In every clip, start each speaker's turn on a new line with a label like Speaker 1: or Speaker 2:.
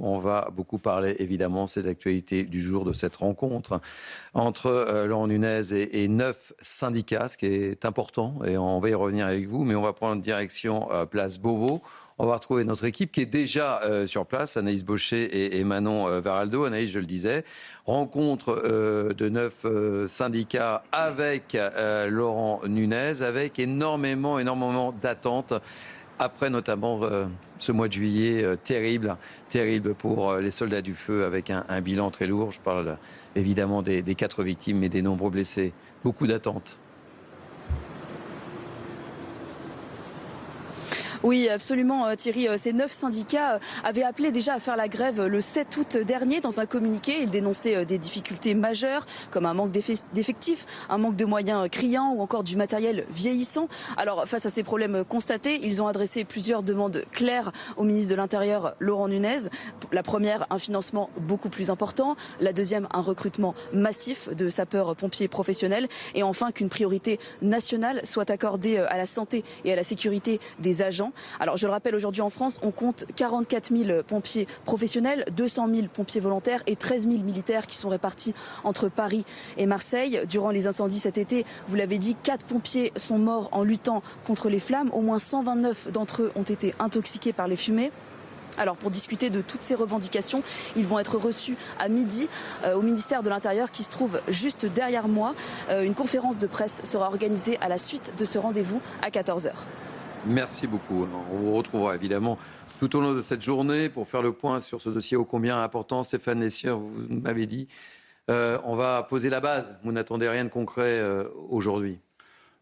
Speaker 1: On va beaucoup parler, évidemment, c'est l'actualité du jour de cette rencontre entre Laurent Nunez et 9 syndicats, ce qui est important, et on va y revenir avec vous, mais on va prendre direction place Beauvau. On va retrouver notre équipe qui est déjà sur place, Anaïs Baucher et Manon Varaldo. Anaïs, je le disais, rencontre de 9 syndicats avec Laurent Nunez, avec énormément d'attentes. Après notamment ce mois de juillet terrible pour les soldats du feu avec un bilan très lourd. Je parle évidemment des 4 victimes mais des nombreux blessés. Beaucoup d'attentes.
Speaker 2: Oui, absolument, Thierry. Ces 9 syndicats avaient appelé déjà à faire la grève le 7 août dernier. Dans un communiqué, ils dénonçaient des difficultés majeures, comme un manque d'effectifs, un manque de moyens criant ou encore du matériel vieillissant. Alors, face à ces problèmes constatés, ils ont adressé plusieurs demandes claires au ministre de l'Intérieur, Laurent Nunez. La première, un financement beaucoup plus important. La deuxième, un recrutement massif de sapeurs-pompiers professionnels. Et enfin, qu'une priorité nationale soit accordée à la santé et à la sécurité des agents. Alors je le rappelle, aujourd'hui en France, on compte 44 000 pompiers professionnels, 200 000 pompiers volontaires et 13 000 militaires qui sont répartis entre Paris et Marseille. Durant les incendies cet été, vous l'avez dit, 4 pompiers sont morts en luttant contre les flammes. Au moins 129 d'entre eux ont été intoxiqués par les fumées. Alors pour discuter de toutes ces revendications, ils vont être reçus à midi au ministère de l'Intérieur qui se trouve juste derrière moi. Une conférence de presse sera organisée à la suite de ce rendez-vous à 14h.
Speaker 1: Merci beaucoup. On vous retrouvera évidemment tout au long de cette journée pour faire le point sur ce dossier ô combien important. Stéphane Lessieur, vous m'avez dit, on va poser la base. Vous n'attendez rien de concret aujourd'hui?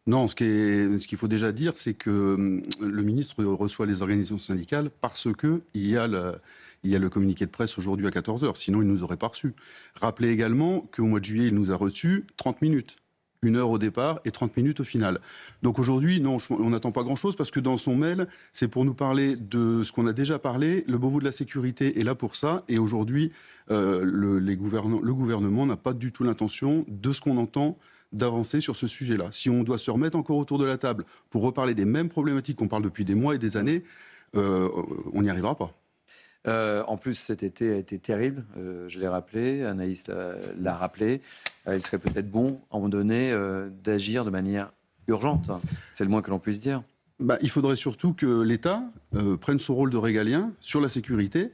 Speaker 3: Non, ce qu'il faut déjà dire, c'est que le ministre reçoit les organisations syndicales parce qu'il y a le communiqué de presse aujourd'hui à 14h. Sinon, il ne nous aurait pas reçus. Rappelez également qu'au mois de juillet, il nous a reçus 30 minutes. 1 heure au départ et 30 minutes au final. Donc aujourd'hui, non, on n'attend pas grand-chose parce que dans son mail, c'est pour nous parler de ce qu'on a déjà parlé. Le Beauvau de la sécurité est là pour ça. Et aujourd'hui, le gouvernement n'a pas du tout l'intention, de ce qu'on entend, d'avancer sur ce sujet-là. Si on doit se remettre encore autour de la table pour reparler des mêmes problématiques qu'on parle depuis des mois et des années, on n'y arrivera pas.
Speaker 1: En plus, cet été a été terrible, je l'ai rappelé, Anaïs l'a rappelé. Il serait peut-être bon, à un moment donné, d'agir de manière urgente. C'est le moins que l'on puisse dire.
Speaker 3: Il faudrait surtout que l'État prenne son rôle de régalien sur la sécurité,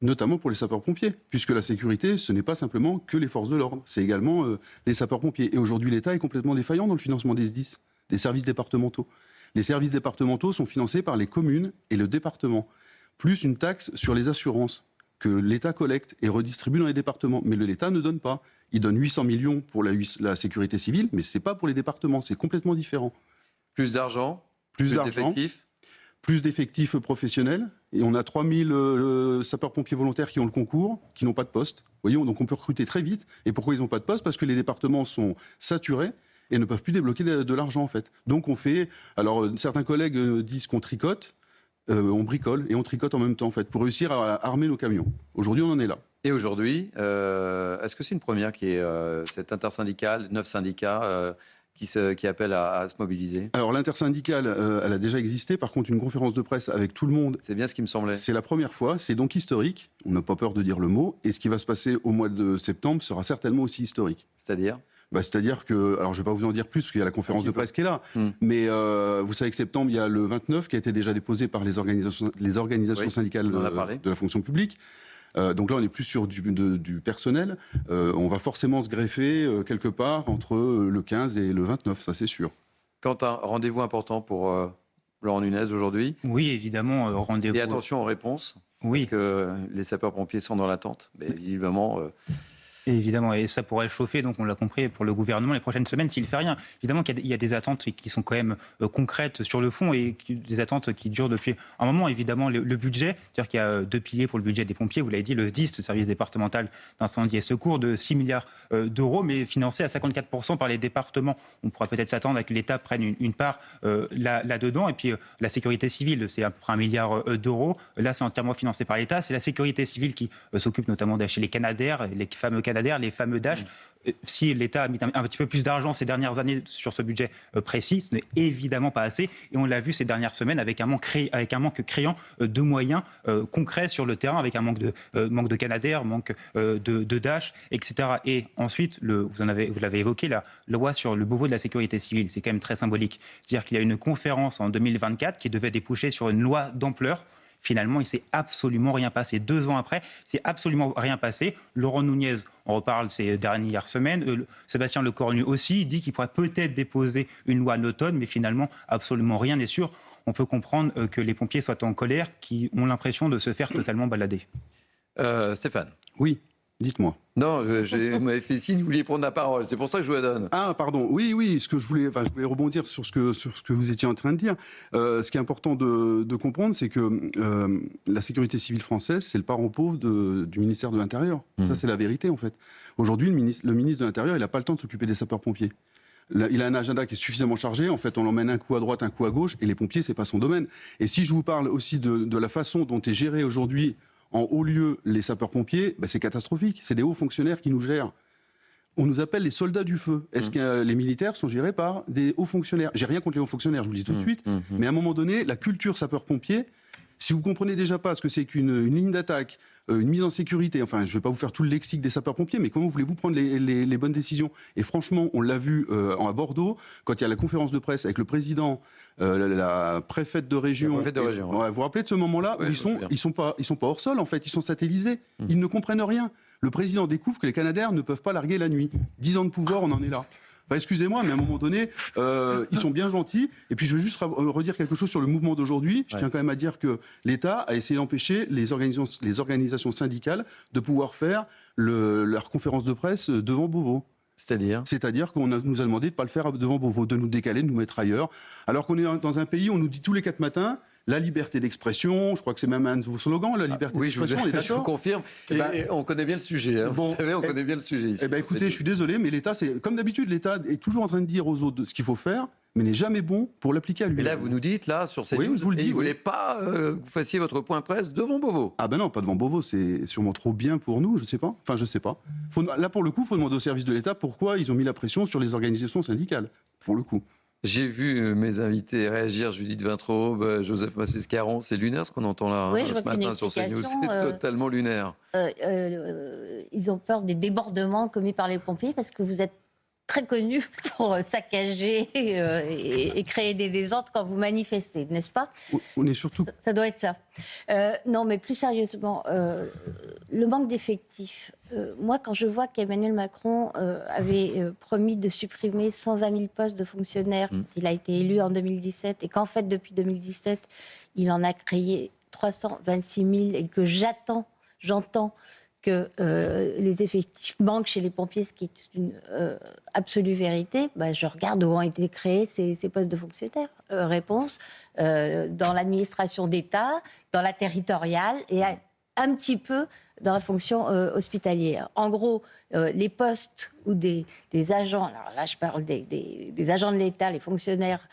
Speaker 3: notamment pour les sapeurs-pompiers, puisque la sécurité, ce n'est pas simplement que les forces de l'ordre, c'est également les sapeurs-pompiers. Et aujourd'hui, l'État est complètement défaillant dans le financement des SDIS, des services départementaux. Les services départementaux sont financés par les communes et le département, plus une taxe sur les assurances que l'État collecte et redistribue dans les départements. Mais l'État ne donne pas. Il donne 800 millions pour la sécurité civile, mais ce n'est pas pour les départements, c'est complètement différent.
Speaker 1: Plus d'argent,
Speaker 3: plus d'effectifs. Plus d'effectifs professionnels. Et on a 3000 sapeurs-pompiers volontaires qui ont le concours, qui n'ont pas de poste. Voyons, donc on peut recruter très vite. Et pourquoi ils n'ont pas de poste? Parce que les départements sont saturés et ne peuvent plus débloquer de l'argent, en fait. Donc on fait... Alors, certains collègues disent qu'on tricote. On bricole et on tricote en même temps, en fait, pour réussir à armer nos camions. Aujourd'hui, on en est là.
Speaker 1: Et aujourd'hui, est-ce que c'est une première qui est cette intersyndicale, 9 syndicats qui appellent à se mobiliser? Alors
Speaker 3: l'intersyndicale, elle a déjà existé. Par contre, une conférence de presse avec tout le monde...
Speaker 1: C'est bien ce qui me semblait.
Speaker 3: C'est la première fois, c'est donc historique. On n'a pas peur de dire le mot. Et ce qui va se passer au mois de septembre sera certainement aussi historique.
Speaker 1: C'est-à-dire ?
Speaker 3: C'est-à-dire que, alors je ne vais pas vous en dire plus parce qu'il y a la conférence de presse qui est là, mais vous savez que septembre, il y a le 29 qui a été déjà déposé par les organisations syndicales de la fonction publique. Donc là, on est plus sur du personnel. On va forcément se greffer quelque part entre le 15 et le 29, ça c'est sûr.
Speaker 1: Quentin, rendez-vous important pour Laurent Nunez aujourd'hui?
Speaker 4: Oui, évidemment, rendez-vous.
Speaker 1: Et attention aux réponses, parce que les sapeurs-pompiers sont dans l'attente. Mais visiblement...
Speaker 4: Évidemment, et ça pourrait chauffer, donc on l'a compris, pour le gouvernement les prochaines semaines s'il ne fait rien. Évidemment qu'il y a des attentes qui sont quand même concrètes sur le fond et des attentes qui durent depuis un moment. Évidemment, le budget, c'est-à-dire qu'il y a 2 piliers pour le budget des pompiers, vous l'avez dit, le SDIS, le service départemental d'incendie et secours, de 6 milliards d'euros, mais financé à 54% par les départements. On pourra peut-être s'attendre à que l'État prenne une part là-dedans. Et puis la sécurité civile, c'est à peu près 1 milliard d'euros. Là, c'est entièrement financé par l'État. C'est la sécurité civile qui s'occupe notamment d'acheter les Canadair, les fameux Canadair Canadair, les fameux Dash. Si l'État a mis un petit peu plus d'argent ces dernières années sur ce budget précis, ce n'est évidemment pas assez. Et on l'a vu ces dernières semaines avec un manque criant de moyens concrets sur le terrain, avec un manque de Canadair, manque de Dash, etc. Et ensuite, vous l'avez évoqué, la loi sur le Beauvau de la sécurité civile, c'est quand même très symbolique. C'est-à-dire qu'il y a une conférence en 2024 qui devait déboucher sur une loi d'ampleur. Finalement, il ne s'est absolument rien passé. 2 ans après, il ne s'est absolument rien passé. Laurent Nunez, on reparle ces dernières semaines. Sébastien Lecornu aussi, dit qu'il pourrait peut-être déposer une loi à l'automne, mais finalement, absolument rien n'est sûr. On peut comprendre que les pompiers soient en colère, qui ont l'impression de se faire totalement balader.
Speaker 1: Stéphane.
Speaker 3: Oui, dites-moi.
Speaker 1: Non, vous m'avez fait signe, vous vouliez prendre la parole. C'est pour ça que je vous la donne.
Speaker 3: Ah, pardon. Oui. Ce que je voulais rebondir sur ce que vous étiez en train de dire. Ce qui est important de comprendre, c'est que la sécurité civile française, c'est le parent pauvre du ministère de l'Intérieur. Ça, c'est la vérité, en fait. Aujourd'hui, le ministre de l'Intérieur, il n'a pas le temps de s'occuper des sapeurs-pompiers. Il a un agenda qui est suffisamment chargé. En fait, on l'emmène un coup à droite, un coup à gauche, et les pompiers, c'est pas son domaine. Et si je vous parle aussi de la façon dont est géré aujourd'hui en haut lieu les sapeurs-pompiers, c'est catastrophique. C'est des hauts fonctionnaires qui nous gèrent. On nous appelle les soldats du feu. Est-ce que les militaires sont gérés par des hauts fonctionnaires ? J'ai rien contre les hauts fonctionnaires, je vous le dis tout de suite. Mais à un moment donné, la culture sapeur-pompier, si vous comprenez déjà pas ce que c'est qu'une ligne d'attaque, une mise en sécurité, enfin, je ne vais pas vous faire tout le lexique des sapeurs-pompiers, mais comment voulez-vous prendre les bonnes décisions ? Et franchement, on l'a vu à Bordeaux, quand il y a la conférence de presse avec le président, la préfète de région.
Speaker 1: Ouais.
Speaker 3: Vous vous rappelez de ce moment-là où ils sont pas hors sol, en fait, ils sont satellisés. Ils ne comprennent rien. Le président découvre que les Canadair ne peuvent pas larguer la nuit. 10 ans de pouvoir, on en est là. Excusez-moi, mais à un moment donné, ils sont bien gentils. Et puis, je veux juste redire quelque chose sur le mouvement d'aujourd'hui. Je tiens quand même à dire que l'État a essayé d'empêcher les organisations syndicales de pouvoir faire leur conférence de presse devant Beauvau. C'est-à-dire qu'on nous a demandé de ne pas le faire devant Beauvau, de nous décaler, de nous mettre ailleurs. Alors qu'on est dans un pays où on nous dit tous les 4 matins la liberté d'expression, je crois que c'est même un de vos slogans, la liberté d'expression, on est d'accord ?
Speaker 1: Je vous confirme, et on connaît bien le sujet. Vous savez, on connaît bien le sujet ici.
Speaker 3: Écoutez, je suis désolé, mais l'État, comme d'habitude, l'État est toujours en train de dire aux autres ce qu'il faut faire, mais n'est jamais bon pour l'appliquer à lui.
Speaker 1: Et là, vous nous dites, sur ces news, il ne voulait pas que vous fassiez votre point presse devant Beauvau.
Speaker 3: Ah non, pas devant Beauvau, c'est sûrement trop bien pour nous, je ne sais pas. Enfin, je ne sais pas. Là, pour le coup, il faut demander au service de l'État pourquoi ils ont mis la pression sur les organisations syndicales, pour le coup.
Speaker 1: J'ai vu mes invités réagir, Judith Vintraube, Joseph Massescaron. C'est lunaire ce qu'on entend là ce matin sur CNews. C'est totalement lunaire.
Speaker 5: Ils ont peur des débordements commis par les pompiers parce que vous êtes très connu pour saccager et créer des désordres quand vous manifestez, n'est-ce pas ?
Speaker 3: On est surtout...
Speaker 5: Ça doit être ça. Non, mais plus sérieusement, le manque d'effectifs. Moi, quand je vois qu'Emmanuel Macron avait promis de supprimer 120 000 postes de fonctionnaires, il a été élu en 2017, et qu'en fait, depuis 2017, il en a créé 326 000, et que j'entends que les effectifs manquent chez les pompiers, ce qui est une absolue vérité, je regarde où ont été créés ces postes de fonctionnaires. Réponse, dans l'administration d'État, dans la territoriale et un petit peu dans la fonction hospitalière. En gros, les postes où des agents, alors là je parle des agents de l'État, les fonctionnaires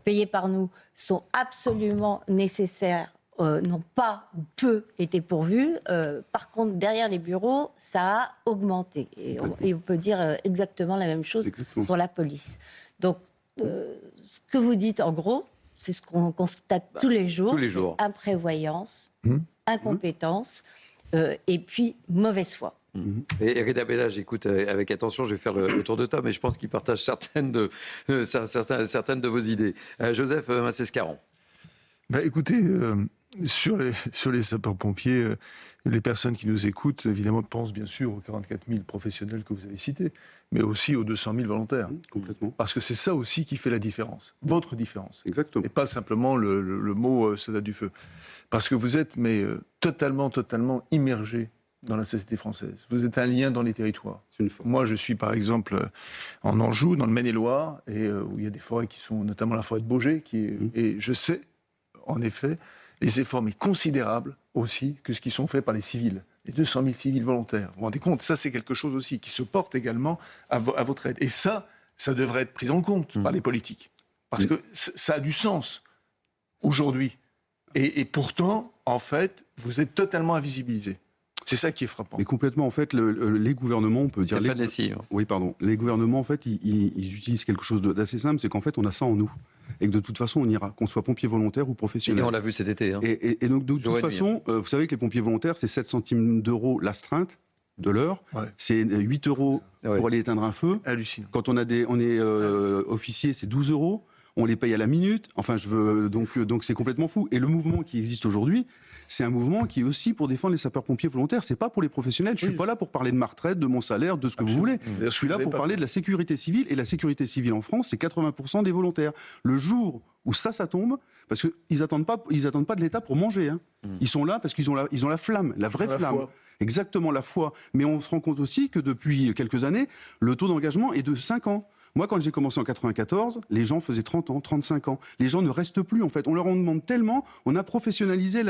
Speaker 5: payés par nous, sont absolument nécessaires, n'ont pas peu été pourvus. Par contre, derrière les bureaux, ça a augmenté. Et on peut dire exactement la même chose pour la police. Donc, ce que vous dites, en gros, c'est ce qu'on constate tous les jours. Imprévoyance, incompétence et puis mauvaise foi.
Speaker 1: Et Reda Bella, j'écoute avec attention, je vais faire le tour de table, mais je pense qu'il partage certaines de vos idées. Joseph Massescaron.
Speaker 6: Écoutez, sur les sapeurs-pompiers, les personnes qui nous écoutent, évidemment, pensent bien sûr aux 44 000 professionnels que vous avez cités, mais aussi aux 200 000 volontaires.
Speaker 3: Complètement.
Speaker 6: Parce que c'est ça aussi qui fait la différence, votre différence.
Speaker 3: Exactement.
Speaker 6: Et pas simplement le mot soldat du feu. Parce que vous êtes totalement immergé dans la société française. Vous êtes un lien dans les territoires. Moi, je suis par exemple en Anjou, dans le Maine-et-Loire, où il y a des forêts qui sont, notamment la forêt de Baugé, et je sais, en effet, les efforts considérables aussi que ce qui sont faits par les civils, les 200 000 civils volontaires. Vous vous rendez compte ? Ça, c'est quelque chose aussi qui se porte également à votre aide. Et ça devrait être pris en compte par les politiques. Parce que ça a du sens aujourd'hui. Et pourtant, en fait, vous êtes totalement invisibilisés. C'est ça qui est frappant.
Speaker 3: Mais complètement, en fait, les gouvernements, on peut dire... Oui, pardon. Les gouvernements, en fait, ils utilisent quelque chose d'assez simple, c'est qu'en fait, on a ça en nous. Et que de toute façon, on ira, qu'on soit pompier volontaire ou professionnel.
Speaker 1: Et on l'a vu cet été. Hein.
Speaker 3: Et donc, de toute façon, vous savez que les pompiers volontaires, c'est 7 centimes d'euros l'astreinte de l'heure. Ouais. C'est 8 euros pour aller éteindre un feu.
Speaker 6: Hallucinant.
Speaker 3: Quand on est officier, c'est 12 euros. On les paye à la minute. Enfin, donc c'est complètement fou. Et le mouvement qui existe aujourd'hui, c'est un mouvement qui est aussi pour défendre les sapeurs-pompiers volontaires. C'est pas pour les professionnels. Je suis pas là pour parler de ma retraite, de mon salaire, de ce que vous voulez. Je suis là pour parler de la sécurité civile. Et la sécurité civile en France, c'est 80% des volontaires. Le jour où ça tombe, parce qu'ils attendent pas de l'État pour manger. Hein. Ils sont là parce qu'ils ont la flamme, la vraie flamme. Foi. Exactement, la foi. Mais on se rend compte aussi que depuis quelques années, le taux d'engagement est de 5 ans. Moi, quand j'ai commencé en 94, les gens faisaient 30 ans, 35 ans. Les gens ne restent plus, en fait. On leur en demande tellement, on a professionnalisé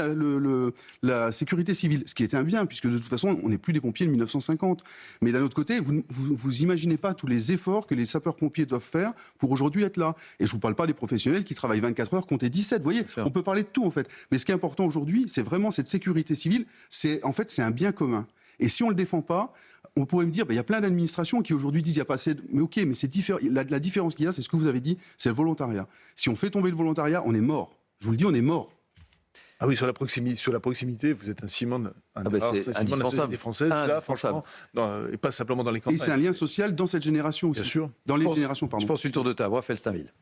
Speaker 3: la sécurité civile, ce qui était un bien, puisque de toute façon, on n'est plus des pompiers de 1950. Mais d'un autre côté, vous imaginez pas tous les efforts que les sapeurs-pompiers doivent faire pour aujourd'hui être là. Et je vous parle pas des professionnels qui travaillent 24 heures, comptez 17. Vous voyez, on peut parler de tout, en fait. Mais ce qui est important aujourd'hui, c'est vraiment cette sécurité civile. C'est un bien commun. Et si on ne le défend pas, on pourrait me dire, il y a plein d'administrations qui aujourd'hui disent, il n'y a pas assez de... Mais ok, mais c'est différent. La différence qu'il y a, c'est ce que vous avez dit, c'est le volontariat. Si on fait tomber le volontariat, on est mort. Je vous le dis, on est mort.
Speaker 6: Ah oui, sur la proximité, vous êtes un ciment de
Speaker 1: c'est
Speaker 6: la société française, là, franchement, et pas simplement dans les campagnes.
Speaker 3: Et c'est un lien social dans cette génération aussi.
Speaker 6: Bien sûr.
Speaker 3: Dans les générations, pardon.
Speaker 1: Je pense le tour de table, Raphaël Steinville.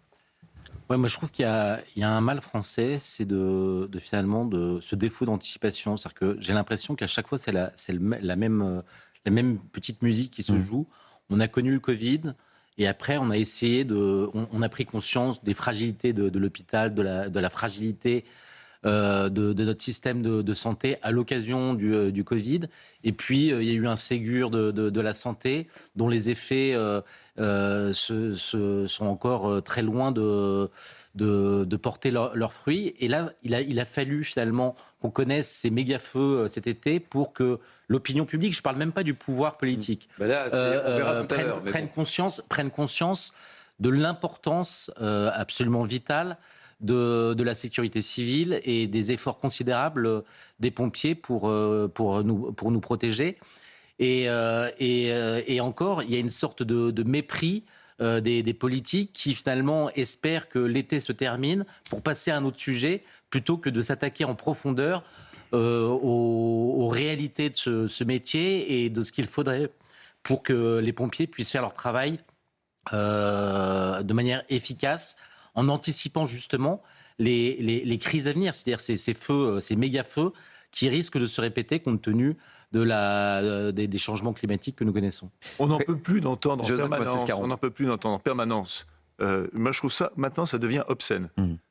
Speaker 7: Ouais, moi je trouve qu'il y a un mal français, c'est de finalement de ce défaut d'anticipation. C'est-à-dire que j'ai l'impression qu'à chaque fois c'est la même petite musique qui se joue. On a connu le Covid et après on a essayé on a pris conscience des fragilités de l'hôpital, de la fragilité de notre système de santé à l'occasion du Covid. Et puis il y a eu un Ségur de la santé dont les effets sont encore très loin de porter leurs fruits. Et là, il a fallu finalement qu'on connaisse ces méga-feux cet été pour que l'opinion publique, je ne parle même pas du pouvoir politique, prenne conscience de l'importance absolument vitale de la sécurité civile et des efforts considérables des pompiers pour nous protéger. Et encore, il y a une sorte de mépris des politiques qui finalement espèrent que l'été se termine pour passer à un autre sujet plutôt que de s'attaquer en profondeur aux réalités de ce métier et de ce qu'il faudrait pour que les pompiers puissent faire leur travail de manière efficace en anticipant justement les crises à venir, c'est-à-dire ces feux, ces méga-feux qui risquent de se répéter compte tenu des changements climatiques que nous connaissons.
Speaker 6: On n'en peut plus d'entendre en permanence. Moi, je trouve ça, maintenant, ça devient obscène.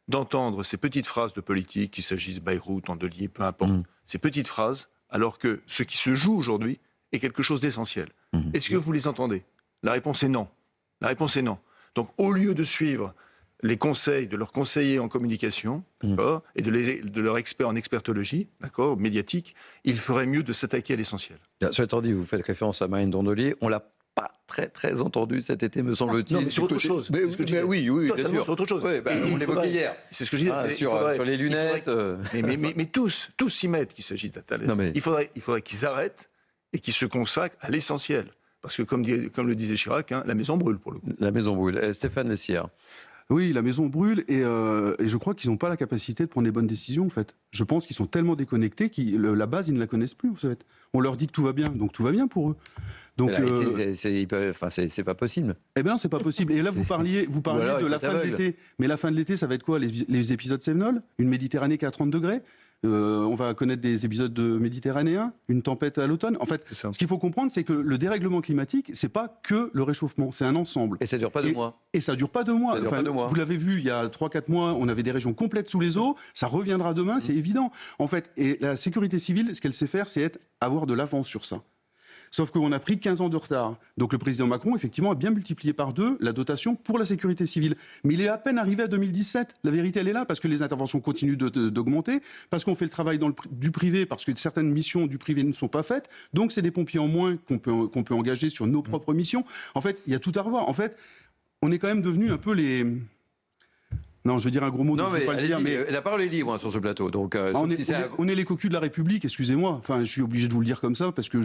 Speaker 6: D'entendre ces petites phrases de politique, qu'il s'agisse de Bayrou, Andelier, peu importe, ces petites phrases, alors que ce qui se joue aujourd'hui est quelque chose d'essentiel. Est-ce que vous les entendez ? La réponse est non. Donc, au lieu de suivre les conseils de leurs conseillers en communication, d'accord, et de leurs experts en expertologie, d'accord, médiatique, il ferait mieux de s'attaquer à l'essentiel.
Speaker 1: Cela étant dit, vous faites référence à Marine Tondelier, on l'a pas très entendu cet été, me semble-t-il.
Speaker 6: Non, mais sur autre chose.
Speaker 1: Oui, bien sûr.
Speaker 6: Sur autre chose.
Speaker 1: Oui, on l'évoquait hier.
Speaker 6: C'est ce que je disais.
Speaker 1: Sur les lunettes.
Speaker 6: Mais tous s'y mettent qu'il s'agit d'Attal. Il faudrait qu'ils arrêtent et qu'ils se consacrent à l'essentiel. Parce que, comme le disait Chirac, la maison brûle pour le coup.
Speaker 1: La maison brûle. Stéphane Lessière.
Speaker 3: Oui, la maison brûle et je crois qu'ils n'ont pas la capacité de prendre les bonnes décisions, en fait. Je pense qu'ils sont tellement déconnectés que la base, ils ne la connaissent plus, en fait. On leur dit que tout va bien, donc tout va bien pour eux. Donc,
Speaker 1: c'est pas possible.
Speaker 3: Eh bien non, c'est pas possible. Et là, vous parliez de la fin de l'été. Mais la fin de l'été, ça va être quoi ? Les épisodes Sévenol ? Une Méditerranée qui est à 30 degrés ? On va connaître des épisodes de méditerranéens, une tempête à l'automne. En fait, ce qu'il faut comprendre, c'est que le dérèglement climatique, c'est pas que le réchauffement, c'est un ensemble.
Speaker 1: Et ça dure pas 2 mois.
Speaker 3: Et ça dure pas 2 mois. Vous l'avez vu, il y a 3-4 mois, on avait des régions complètes sous les eaux. Ça reviendra demain, c'est évident. En fait, et la sécurité civile, ce qu'elle sait faire, c'est avoir de l'avance sur ça. Sauf qu'on a pris 15 ans de retard. Donc le président Macron, effectivement, a bien multiplié par 2 la dotation pour la sécurité civile. Mais il est à peine arrivé à 2017. La vérité, elle est là, parce que les interventions continuent d'augmenter, parce qu'on fait le travail du privé, parce que certaines missions du privé ne sont pas faites. Donc c'est des pompiers en moins qu'on peut engager sur nos propres missions. En fait, il y a tout à revoir. En fait, on est quand même devenus un peu Non, je veux dire un gros mot,
Speaker 1: Non,
Speaker 3: donc je ne
Speaker 1: mais,
Speaker 3: vais pas le dire, mais
Speaker 1: la parole est libre sur ce plateau. Donc,
Speaker 3: on est les cocus de la République, excusez-moi. Enfin, je suis obligé de vous le dire comme ça parce que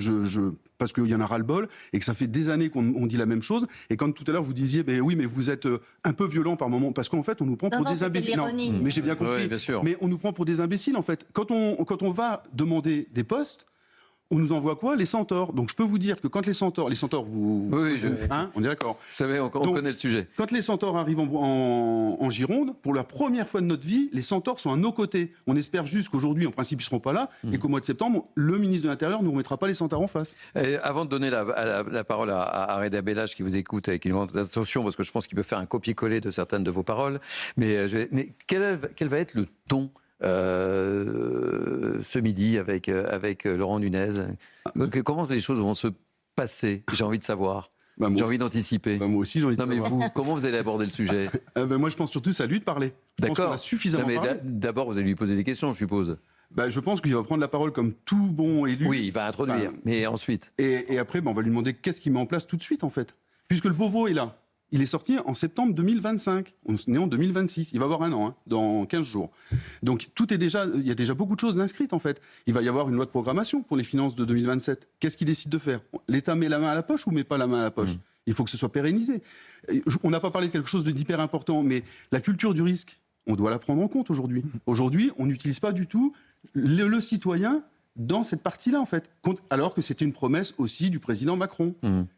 Speaker 3: parce qu'il y en a ras-le-bol et que ça fait des années qu'on dit la même chose. Et quand tout à l'heure vous disiez, oui, mais vous êtes un peu violent par moment, parce qu'en fait, on nous prend pour des imbéciles. Non, mais j'ai bien compris.
Speaker 1: Oui, bien sûr.
Speaker 3: Mais on nous prend pour des imbéciles, en fait. Quand on va demander des postes, on nous envoie quoi? Les centaures. Donc je peux vous dire que quand les centaures, vous...
Speaker 1: Oui,
Speaker 3: on est d'accord.
Speaker 1: Vous savez, on connaît le sujet.
Speaker 3: Quand les centaures arrivent en Gironde, pour la première fois de notre vie, les centaures sont à nos côtés. On espère juste qu'aujourd'hui, en principe, ils ne seront pas là, et qu'au mois de septembre, le ministre de l'Intérieur ne nous remettra pas les centaures en face.
Speaker 1: Et avant de donner la parole à Reda Bellach qui vous écoute et qui nous demande attention, parce que je pense qu'il peut faire un copier-coller de certaines de vos paroles, mais quel va être le ton ce midi avec Laurent Nunez? Comment les choses vont se passer? J'ai envie de savoir. J'ai envie d'anticiper.
Speaker 3: Moi aussi, j'ai envie de savoir.
Speaker 1: Non, mais vous, comment vous allez aborder le sujet?
Speaker 3: Moi, je pense surtout c'est à lui de parler. Je pense qu'on a suffisamment parlé.
Speaker 1: D'abord, vous allez lui poser des questions, je suppose.
Speaker 3: Je pense qu'il va prendre la parole comme tout bon élu.
Speaker 1: Oui, il va introduire. Mais ensuite
Speaker 3: Et après, on va lui demander qu'est-ce qu'il met en place tout de suite, en fait. Puisque le Beauvau est là. Il est sorti en septembre 2025. On est en 2026. Il va avoir un an, dans 15 jours. Donc, il y a déjà beaucoup de choses inscrites, en fait. Il va y avoir une loi de programmation pour les finances de 2027. Qu'est-ce qu'il décide de faire? L'État met la main à la poche ou met pas la main à la poche? Il faut que ce soit pérennisé. On n'a pas parlé de quelque chose d'hyper important, mais la culture du risque, on doit la prendre en compte aujourd'hui. Aujourd'hui, on n'utilise pas du tout le citoyen dans cette partie-là, en fait. Alors que c'était une promesse aussi du président Macron.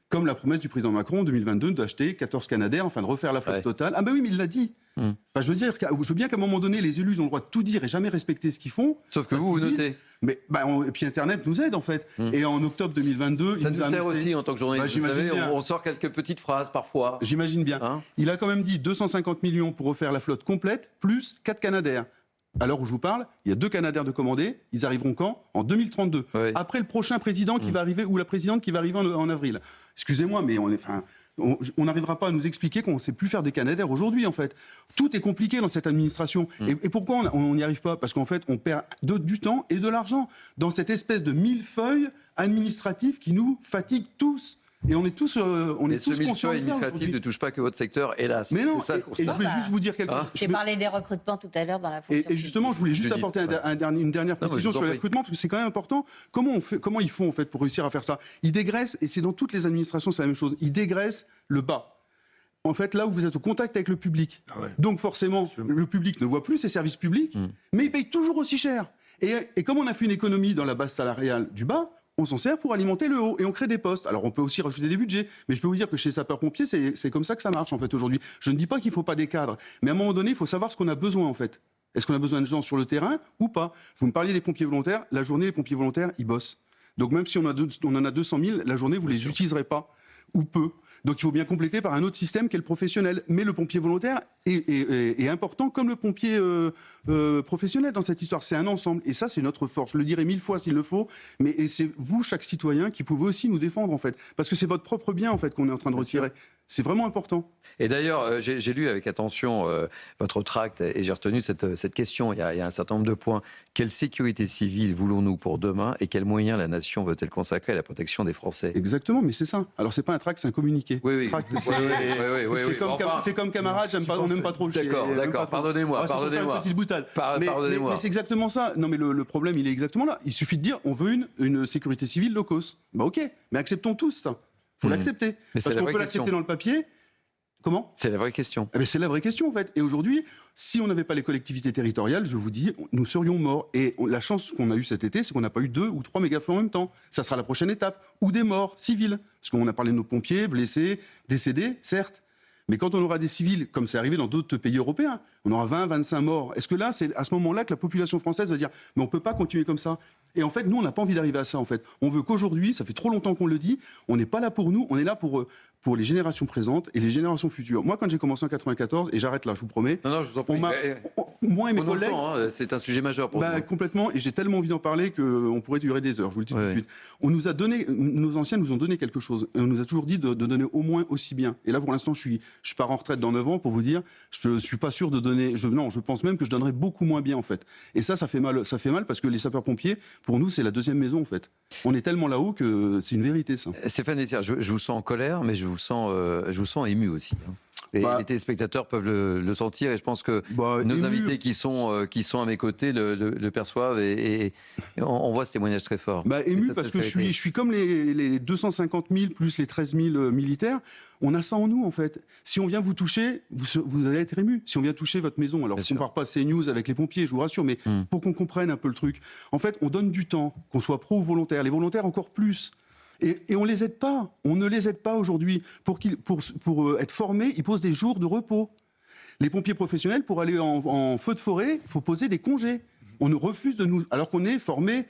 Speaker 3: Comme la promesse du président Macron en 2022 d'acheter 14 Canadair, enfin de refaire la flotte totale. Ah ben oui, mais il l'a dit. Enfin, je veux bien qu'à un moment donné, les élus ont le droit de tout dire et jamais respecter ce qu'ils font.
Speaker 1: Sauf que vous notez.
Speaker 3: Mais et puis Internet nous aide, en fait. Et en octobre 2022...
Speaker 1: Ça nous sert aussi en tant que journaliste. Vous savez, on sort quelques petites phrases parfois.
Speaker 3: J'imagine bien. Il a quand même dit 250 millions pour refaire la flotte complète, plus 4 Canadair. À l'heure où je vous parle, il y a 2 Canadair de commandés. Ils arriveront quand? En 2032. Oui. Après le prochain président qui va arriver, ou la présidente qui va arriver en avril. Excusez-moi, mais on n'arrivera pas à nous expliquer qu'on ne sait plus faire des Canadair aujourd'hui, en fait. Tout est compliqué dans cette administration. Et pourquoi on n'y arrive pas? Parce qu'en fait, on perd du temps et de l'argent dans cette espèce de millefeuille administratif qui nous fatigue tous. Et on est tous conscients de ça. Ce
Speaker 1: millefeuille administratif ne touche pas que votre secteur, hélas.
Speaker 3: Mais non,
Speaker 1: c'est ça le constat.
Speaker 3: Et je voulais juste vous dire quelque chose.
Speaker 5: J'ai parlé des recrutements tout à l'heure dans la fonction
Speaker 3: Et justement, je voulais juste apporter une dernière précision sur les recrutements, parce que c'est quand même important. Comment ils font, en fait, pour réussir à faire ça? Ils dégraissent, et c'est dans toutes les administrations, c'est la même chose. Ils dégraissent le bas. En fait, là où vous êtes au contact avec le public. Donc forcément, le public ne voit plus ses services publics, mais il paye toujours aussi cher. Et comme on a fait une économie dans la base salariale du bas, on s'en sert pour alimenter le haut et on crée des postes. Alors on peut aussi rajouter des budgets, mais je peux vous dire que chez les sapeurs-pompiers, c'est comme ça que ça marche en fait aujourd'hui. Je ne dis pas qu'il ne faut pas des cadres, mais à un moment donné, il faut savoir ce qu'on a besoin en fait. Est-ce qu'on a besoin de gens sur le terrain ou pas? Vous me parliez des pompiers volontaires, la journée les pompiers volontaires, ils bossent. Donc même si on en a 200 000, la journée vous les utiliserez pas ou peu. Donc il faut bien compléter par un autre système qui est le professionnel. Mais le pompier volontaire est important comme le pompier professionnel dans cette histoire. C'est un ensemble. Et ça, c'est notre force. Je le dirai 1000 fois s'il le faut. Mais c'est vous, chaque citoyen, qui pouvez aussi nous défendre, en fait. Parce que c'est votre propre bien, en fait, qu'on est en train de retirer. C'est vraiment important.
Speaker 1: Et d'ailleurs, j'ai lu avec attention votre tract et j'ai retenu cette question. Il y a un certain nombre de points. Quelle sécurité civile voulons-nous pour demain et quels moyens la nation veut-elle consacrer à la protection des Français?
Speaker 3: Exactement, mais c'est ça. Alors, c'est pas un tract, c'est un communiqué.
Speaker 1: Oui.
Speaker 3: Tract,
Speaker 1: Enfin,
Speaker 3: c'est comme camarade, on n'aime pas trop le chier.
Speaker 1: D'accord, pardonnez-moi.
Speaker 3: Mais c'est exactement ça. Non, mais le problème, il est exactement là. Il suffit de dire, on veut une sécurité civile low cost. Ok, mais acceptons tous ça. Il faut l'accepter. Parce qu'on peut l'accepter dans le papier. Comment?
Speaker 1: C'est la vraie question.
Speaker 3: C'est la vraie question, en fait. Et aujourd'hui, si on n'avait pas les collectivités territoriales, je vous dis, nous serions morts. Et la chance qu'on a eue cet été, c'est qu'on n'a pas eu 2 ou 3 méga-feux en même temps. Ça sera la prochaine étape. Ou des morts civiles. Parce qu'on a parlé de nos pompiers, blessés, décédés, certes. Mais quand on aura des civils, comme c'est arrivé dans d'autres pays européens, on aura 20, 25 morts. Est-ce que là, c'est à ce moment-là que la population française va dire « mais on ne peut pas continuer comme ça ». Et en fait, nous, on n'a pas envie d'arriver à ça, en fait. On veut qu'aujourd'hui, ça fait trop longtemps qu'on le dit, on n'est pas là pour nous, on est là pour les générations présentes et les générations futures. Moi, quand j'ai commencé en 94, et j'arrête là, je vous promets...
Speaker 1: Non, je vous en prie.
Speaker 3: Moi et mes collègues...
Speaker 1: c'est un sujet majeur pour nous.
Speaker 3: Complètement, et j'ai tellement envie d'en parler qu'on pourrait durer des heures, je vous le dis tout de suite. On nous a donné, nos anciens nous ont donné quelque chose. On nous a toujours dit de donner au moins aussi bien. Et là, pour l'instant, je pars en retraite dans 9 ans pour vous dire, je ne suis pas sûr de donner... Non, je pense même que je donnerais beaucoup moins bien, en fait. Et ça fait mal parce que les sapeurs-pompiers, pour nous, c'est la deuxième maison, en fait. On est tellement là-haut que c'est une vérité, ça.
Speaker 1: Stéphane Essert, je vous sens en colère, mais je vous sens ému aussi. Et les téléspectateurs peuvent le sentir, et je pense que nos invités qui sont à mes côtés le perçoivent, et on voit ce témoignage très fort.
Speaker 3: Ému parce que je suis comme les 250 000 plus les 13 000 militaires. On a ça en nous, en fait. Si on vient vous toucher, vous allez être ému. Si on vient toucher votre maison, alors je ne compare pas CNews avec les pompiers, je vous rassure, mais pour qu'on comprenne un peu le truc. En fait, on donne du temps, qu'on soit pro ou volontaire. Les volontaires encore plus. Et on les aide pas. On ne les aide pas aujourd'hui. Pour être formés, ils posent des jours de repos. Les pompiers professionnels, pour aller en feu de forêt, il faut poser des congés. On nous refuse de nous... Alors qu'on est formés...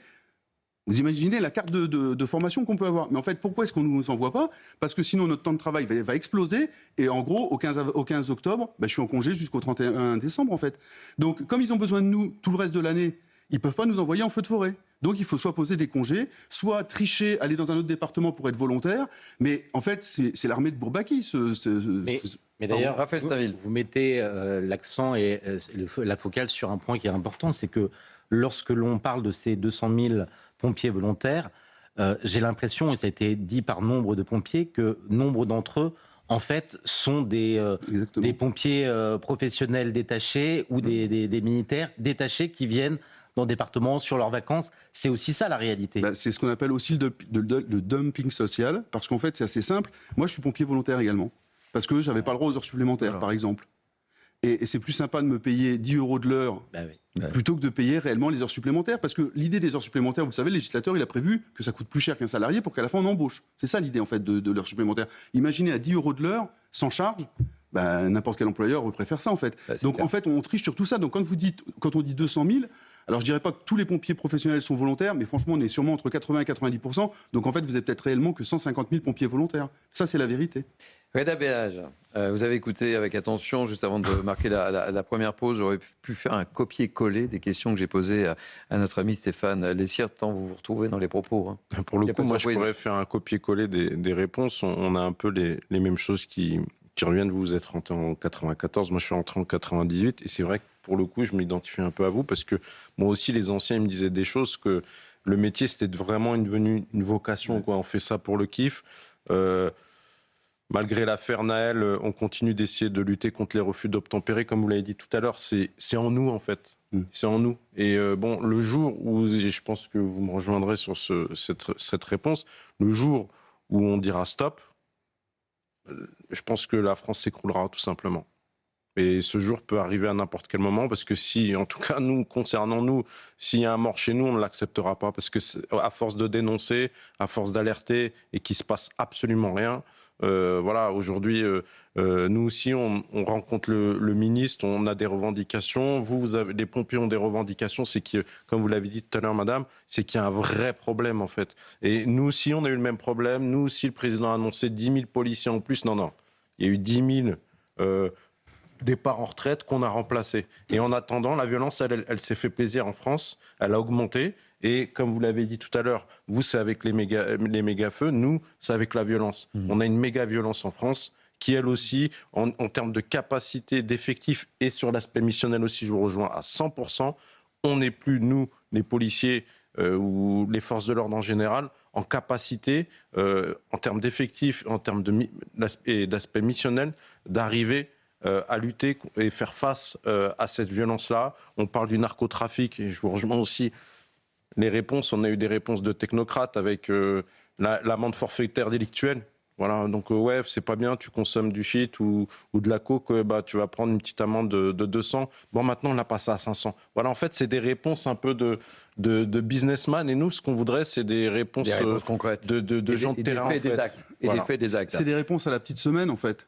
Speaker 3: Vous imaginez la carte de formation qu'on peut avoir. Mais en fait, pourquoi est-ce qu'on ne nous envoie pas? Parce que sinon, notre temps de travail va exploser. Et en gros, au 15 octobre, je suis en congé jusqu'au 31 décembre, en fait. Donc, comme ils ont besoin de nous tout le reste de l'année, ils ne peuvent pas nous envoyer en feu de forêt. Donc, il faut soit poser des congés, soit tricher, aller dans un autre département pour être volontaire. Mais en fait, c'est l'armée de Bourbaki.
Speaker 7: Mais d'ailleurs,
Speaker 1: Raphaël Stainville,
Speaker 7: vous mettez l'accent et la focale sur un point qui est important, c'est que lorsque l'on parle de ces 200 000 pompiers volontaires, j'ai l'impression, et ça a été dit par nombre de pompiers, que nombre d'entre eux, en fait, sont des pompiers professionnels détachés ou des militaires détachés qui viennent dans le département sur leurs vacances. C'est aussi ça la réalité.
Speaker 3: C'est ce qu'on appelle aussi le dumping social, parce qu'en fait, c'est assez simple. Moi, je suis pompier volontaire également, parce que je n'avais pas le droit aux heures supplémentaires, par exemple. Et c'est plus sympa de me payer 10 € de l'heure plutôt que de payer réellement les heures supplémentaires. Parce que l'idée des heures supplémentaires, vous le savez, le législateur, il a prévu que ça coûte plus cher qu'un salarié pour qu'à la fin on embauche. C'est ça l'idée en fait de l'heure supplémentaire. Imaginez à 10 € de l'heure, sans charge, n'importe quel employeur préfère ça en fait. Donc clair. En fait, on triche sur tout ça. Donc quand on dit 200 000, alors je dirais pas que tous les pompiers professionnels sont volontaires, mais franchement, on est sûrement entre 80 et 90%. Donc en fait, vous n'êtes peut-être réellement que 150 000 pompiers volontaires. Ça, c'est la vérité.
Speaker 1: Reda Béage, vous avez écouté avec attention, juste avant de marquer la première pause, j'aurais pu faire un copier-coller des questions que j'ai posées à notre ami Stéphane Lessire, tant vous vous retrouvez dans les propos. Hein.
Speaker 8: Pour le coup, moi, je pourrais faire un copier-coller des réponses. On a un peu les mêmes choses qui reviennent. Vous êtes rentré en 94, moi je suis rentré en 98, et c'est vrai que pour le coup, je m'identifie un peu à vous, parce que moi aussi, les anciens, ils me disaient des choses, que le métier, c'était vraiment devenu une vocation, quoi. On fait ça pour le kiff. Malgré l'affaire Naël, on continue d'essayer de lutter contre les refus d'obtempérer, comme vous l'avez dit tout à l'heure. C'est en nous, en fait. C'est en nous. Et le jour où, et je pense que vous me rejoindrez sur cette réponse, le jour où on dira stop, je pense que la France s'écroulera, tout simplement. Et ce jour peut arriver à n'importe quel moment, parce que si, en tout cas, concernant nous, s'il y a un mort chez nous, on ne l'acceptera pas, parce que à force de dénoncer, à force d'alerter, et qu'il ne se passe absolument rien, aujourd'hui, nous aussi, on rencontre le ministre, on a des revendications, les pompiers ont des revendications, c'est que, comme vous l'avez dit tout à l'heure, madame, c'est qu'il y a un vrai problème, en fait. Et nous aussi, on a eu le même problème, nous aussi, le président a annoncé 10 000 policiers en plus, non, il y a eu 10 000 départs en retraite qu'on a remplacés. Et en attendant, la violence, elle s'est fait plaisir en France, elle a augmenté. Et comme vous l'avez dit tout à l'heure, vous, c'est avec les méga-feux, nous, c'est avec la violence. On a une méga-violence en France qui, elle aussi, en termes de capacité, d'effectifs et sur l'aspect missionnel aussi, je vous rejoins à 100%. On n'est plus, nous, les policiers ou les forces de l'ordre en général, en capacité, en termes d'effectifs, en termes d'aspect missionnel, d'arriver à lutter et faire face à cette violence-là. On parle du narcotrafic, et je vous rejoins aussi. Les réponses, on a eu des réponses de technocrates avec l'amende forfaitaire délictuelle. Voilà, donc c'est pas bien, tu consommes du shit ou de la coke, tu vas prendre une petite amende de 200. Bon, maintenant, on l'a passé à 500. Voilà, en fait, c'est des réponses un peu de businessman. Et nous, ce qu'on voudrait, c'est des réponses
Speaker 1: concrètes.
Speaker 8: De gens de terrain.
Speaker 1: Des faits, des actes.
Speaker 3: C'est des réponses à la petite semaine, en fait.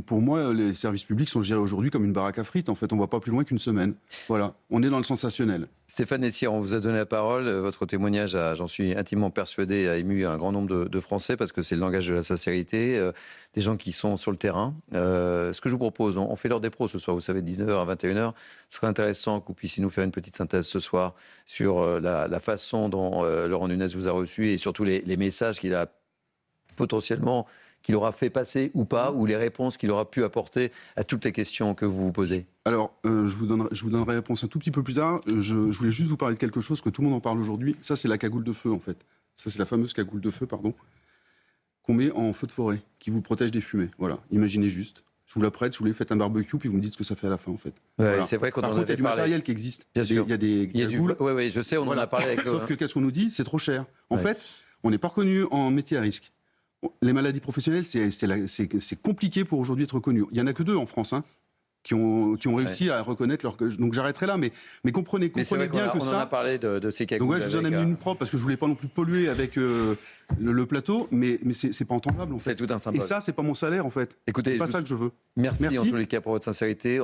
Speaker 3: Pour moi, les services publics sont gérés aujourd'hui comme une baraque à frites. En fait, on ne va pas plus loin qu'une semaine. Voilà, on est dans le sensationnel.
Speaker 1: Stéphane Lessire, on vous a donné la parole. Votre témoignage, j'en suis intimement persuadé, a ému un grand nombre de Français, parce que c'est le langage de la sincérité, des gens qui sont sur le terrain. Ce que je vous propose, on fait l'heure des pros ce soir, vous savez, 19h à 21h. Ce serait intéressant que vous puissiez nous faire une petite synthèse ce soir sur la façon dont Laurent Nunez vous a reçu, et surtout les messages qu'il a potentiellement, qu'il aura fait passer ou pas, ou les réponses qu'il aura pu apporter à toutes les questions que vous vous posez.
Speaker 3: Alors, je vous donnerai réponse un tout petit peu plus tard. Je voulais juste vous parler de quelque chose que tout le monde en parle aujourd'hui. Ça, c'est la cagoule de feu, en fait. Ça, c'est la fameuse cagoule de feu, qu'on met en feu de forêt, qui vous protège des fumées. Voilà, imaginez juste. Je vous la prête, si vous voulez, faites un barbecue, puis vous me dites ce que ça fait à la fin, en fait.
Speaker 1: Ouais,
Speaker 3: Voilà.
Speaker 1: c'est vrai qu'on
Speaker 3: Par
Speaker 1: en
Speaker 3: contre, il y a
Speaker 1: avait
Speaker 3: du
Speaker 1: parlé.
Speaker 3: matériel qui existe.
Speaker 1: Bien sûr.
Speaker 3: Il y a des
Speaker 1: Il y a du...
Speaker 3: cagoules.
Speaker 1: Oui, je sais, on en a parlé avec
Speaker 3: Sauf que qu'est-ce qu'on nous dit? C'est trop cher. En
Speaker 1: Ouais.
Speaker 3: fait, on n'est pas reconnu en métier à risque. Les maladies professionnelles, c'est compliqué pour aujourd'hui être reconnu. Il n'y en a que 2 en France, hein, qui ont réussi à reconnaître leur... Donc j'arrêterai là, mais comprenez
Speaker 1: Mais c'est vrai
Speaker 3: bien
Speaker 1: qu'on
Speaker 3: que
Speaker 1: on en a parlé de ces cagoules.
Speaker 3: Donc ouais, je vous en ai mis une propre parce que je voulais pas non plus polluer avec le plateau, mais c'est pas entendable en fait.
Speaker 1: C'est tout un symbole.
Speaker 3: Et ça, c'est pas mon salaire en fait.
Speaker 1: Écoutez,
Speaker 3: C'est pas ça que je veux.
Speaker 1: merci en
Speaker 3: Merci.
Speaker 1: tous les cas pour votre sincérité.